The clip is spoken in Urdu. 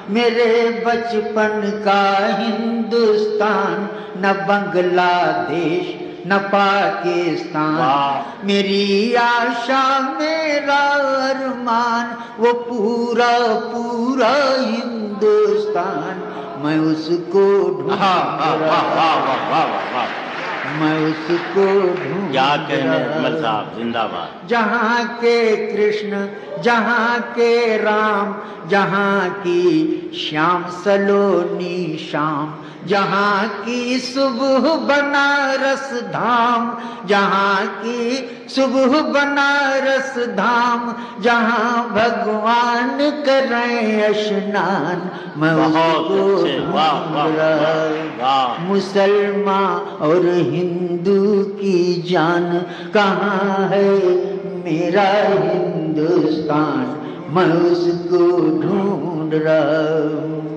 میرے بچپن کا ہندوستان، نہ بنگلہ دیش نہ پاکستان، میری آشا میرا ارمان، وہ پورا پورا ہندوستان، میں اس کو ڈھونڈ رہا، میں اس کو ڈھونڈ کیا کہنے رہا، اجمل صاحب، زندہ باد۔ جہاں کے کرشن، جہاں کے رام، جہاں کی شیام سلونی شام، جہاں کی صبح بنارس دھام، جہاں کی صبح بنارس دھام، جہاں بھگوان کریں اشنان، میں اس کو ڈھونڈ رہا، مسلمان اور ہندو کی جان، کہاں ہے میرا ہندوستان، میں اس کو ڈھونڈ رہا ہوں۔